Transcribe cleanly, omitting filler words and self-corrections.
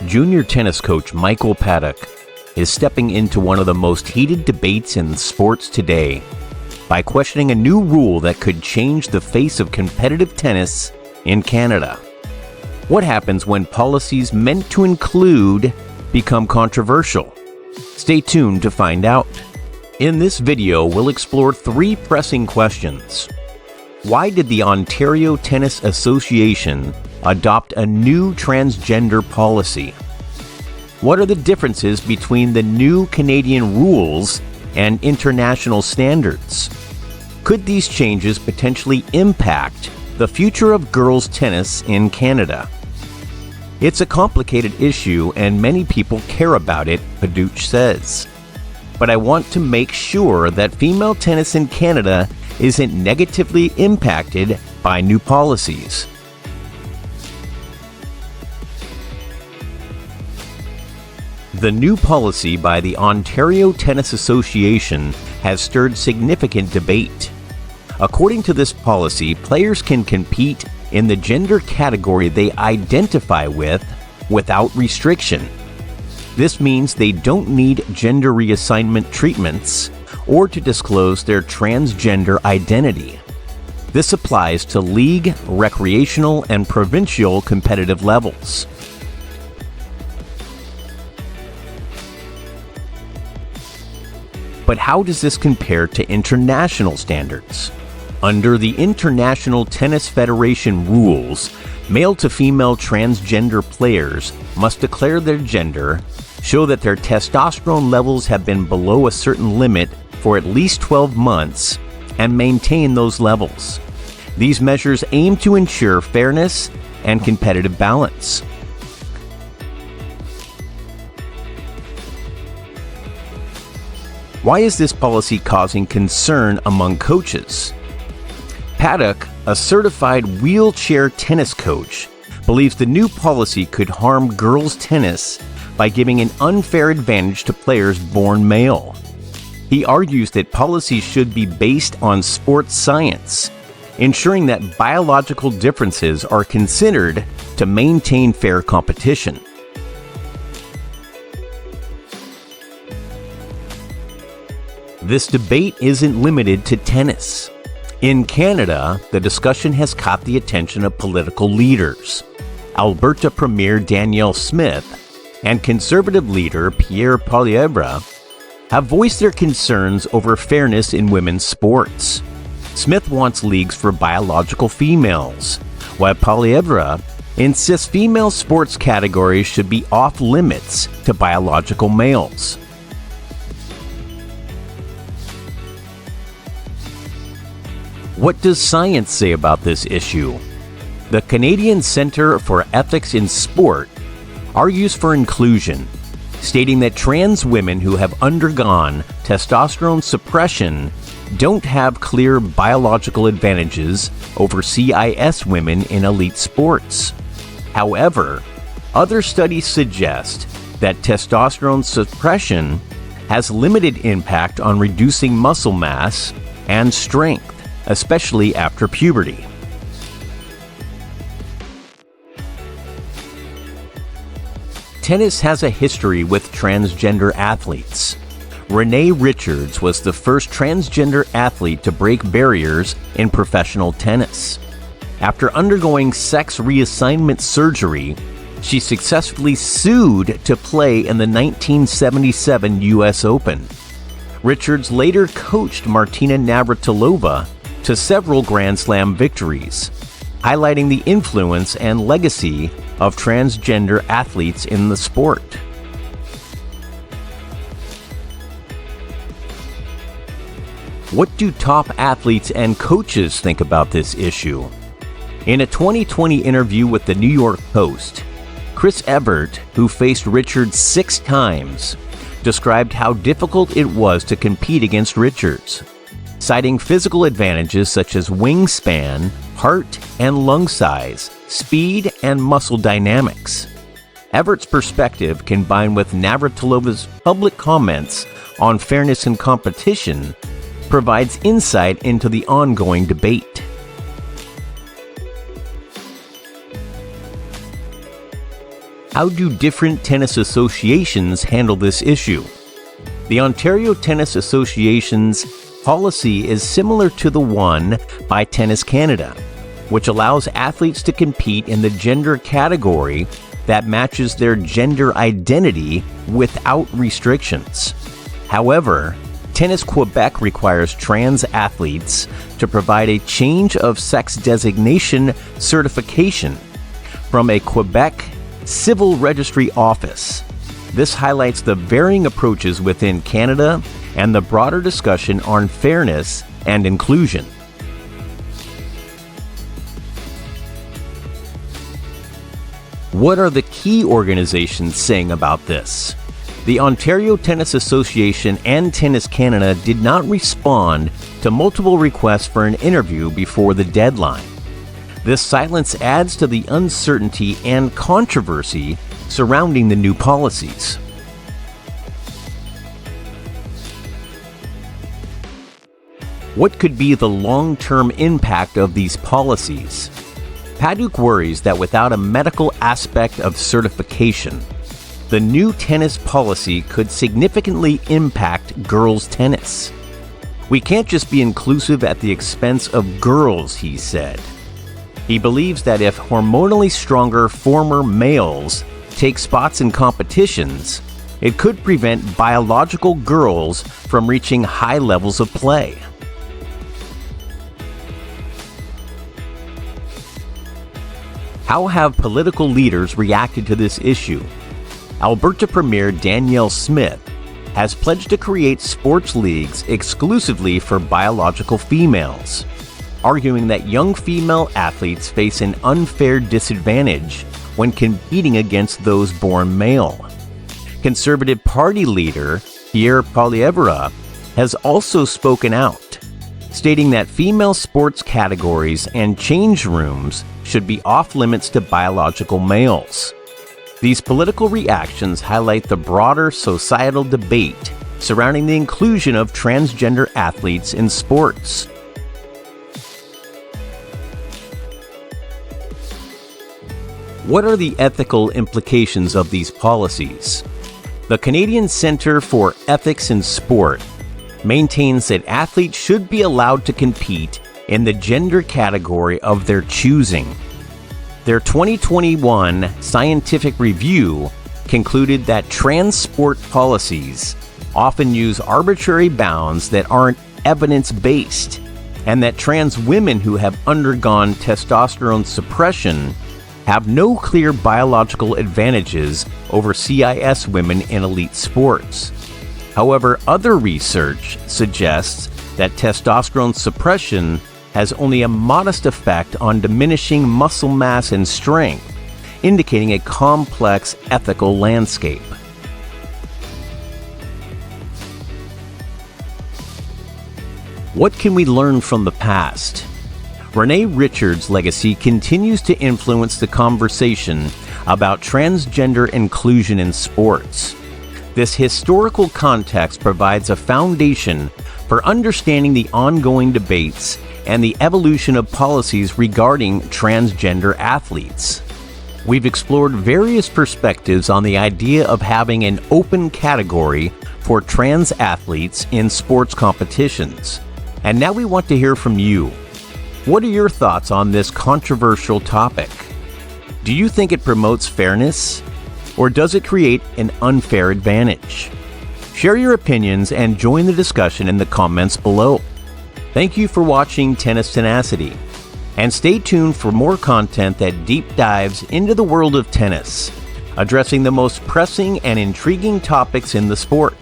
Junior tennis coach Michael Paduch is stepping into one of the most heated debates in sports today by questioning a new rule that could change the face of competitive tennis in Canada. What happens when policies meant to include become controversial? Stay tuned to find out. In this video, we'll explore 3 pressing questions. Why did the Ontario Tennis Association adopt a new transgender policy? What are the differences between the new Canadian rules and international standards? Could these changes potentially impact the future of girls' tennis in Canada? It's a complicated issue and many people care about it, Paduch says. But I want to make sure that female tennis in Canada isn't negatively impacted by new policies. The new policy by the Ontario Tennis Association has stirred significant debate. According to this policy, players can compete in the gender category they identify with without restriction. This means they don't need gender reassignment treatments or to disclose their transgender identity. This applies to league, recreational, and provincial competitive levels. But how does this compare to international standards? Under the International Tennis Federation rules, male to female transgender players must declare their gender, show that their testosterone levels have been below a certain limit for at least 12 months, and maintain those levels. These measures aim to ensure fairness and competitive balance. Why is this policy causing concern among coaches? Paduch, a certified wheelchair tennis coach, believes the new policy could harm girls' tennis by giving an unfair advantage to players born male. He argues that policies should be based on sports science, ensuring that biological differences are considered to maintain fair competition. This debate isn't limited to tennis. In Canada, the discussion has caught the attention of political leaders. Alberta Premier Danielle and Conservative leader Pierre Poilievre have voiced their concerns over fairness in women's sports. Smith wants leagues for biological females, while Poilievre insists female sports categories should be off limits to biological males. What does science say about this issue? The Canadian Centre for Ethics in Sport argues for inclusion, stating that trans women who have undergone testosterone suppression don't have clear biological advantages over cis women in elite sports. However, other studies suggest that testosterone suppression has limited impact on reducing muscle mass and strength, especially after puberty. Tennis has a history with transgender athletes. Renee Richards was the first transgender athlete to break barriers in professional tennis. After undergoing sex reassignment surgery, she successfully sued to play in the 1977 U.S. Open. Richards later coached Martina Navratilova to several Grand Slam victories, highlighting the influence and legacy of transgender athletes in the sport. What do top athletes and coaches think about this issue? In a 2020 interview with the New York Post, Chris Evert, who faced Richards 6 times, described how difficult it was to compete against Richards, citing physical advantages such as wingspan, heart and lung size, speed, and muscle dynamics. Everett's perspective, combined with Navratilova's public comments on fairness in competition, provides insight into the ongoing debate. How do different tennis associations handle this issue? The Ontario Tennis Association's policy is similar to the one by Tennis Canada, which allows athletes to compete in the gender category that matches their gender identity without restrictions. However, Tennis Quebec requires trans athletes to provide a change of sex designation certification from a Quebec civil registry office. This highlights the varying approaches within Canada and the broader discussion on fairness and inclusion. What are the key organizations saying about this? The Ontario Tennis Association and Tennis Canada did not respond to multiple requests for an interview before the deadline. This silence adds to the uncertainty and controversy surrounding the new policies. What could be the long-term impact of these policies? Paduch worries that without a medical aspect of certification, the new tennis policy could significantly impact girls' tennis. We can't just be inclusive at the expense of girls, he said. He believes that if hormonally stronger former males take spots in competitions, it could prevent biological girls from reaching high levels of play. How have political leaders reacted to this issue? Alberta Premier Danielle has pledged to create sports leagues exclusively for biological females, arguing that young female athletes face an unfair disadvantage when competing against those born male. Conservative Party leader Pierre Poilievre has also spoken out, stating that female sports categories and change rooms should be off limits to biological males. These political reactions highlight the broader societal debate surrounding the inclusion of transgender athletes in sports. What are the ethical implications of these policies? The Canadian Centre for Ethics in Sport maintains that athletes should be allowed to compete in the gender category of their choosing. Their 2021 scientific review concluded that trans sport policies often use arbitrary bounds that aren't evidence-based, and that trans women who have undergone testosterone suppression have no clear biological advantages over CIS women in elite sports. However, other research suggests that testosterone suppression has only a modest effect on diminishing muscle mass and strength, indicating a complex ethical landscape. What can we learn from the past? Renee Richards' legacy continues to influence the conversation about transgender inclusion in sports. This historical context provides a foundation for understanding the ongoing debates and the evolution of policies regarding transgender athletes. We've explored various perspectives on the idea of having an open category for trans athletes in sports competitions. And now we want to hear from you. What are your thoughts on this controversial topic? Do you think it promotes fairness, or does it create an unfair advantage? Share your opinions and join the discussion in the comments below. Thank you for watching Tennis Tenacity, and stay tuned for more content that deep dives into the world of tennis, addressing the most pressing and intriguing topics in the sport.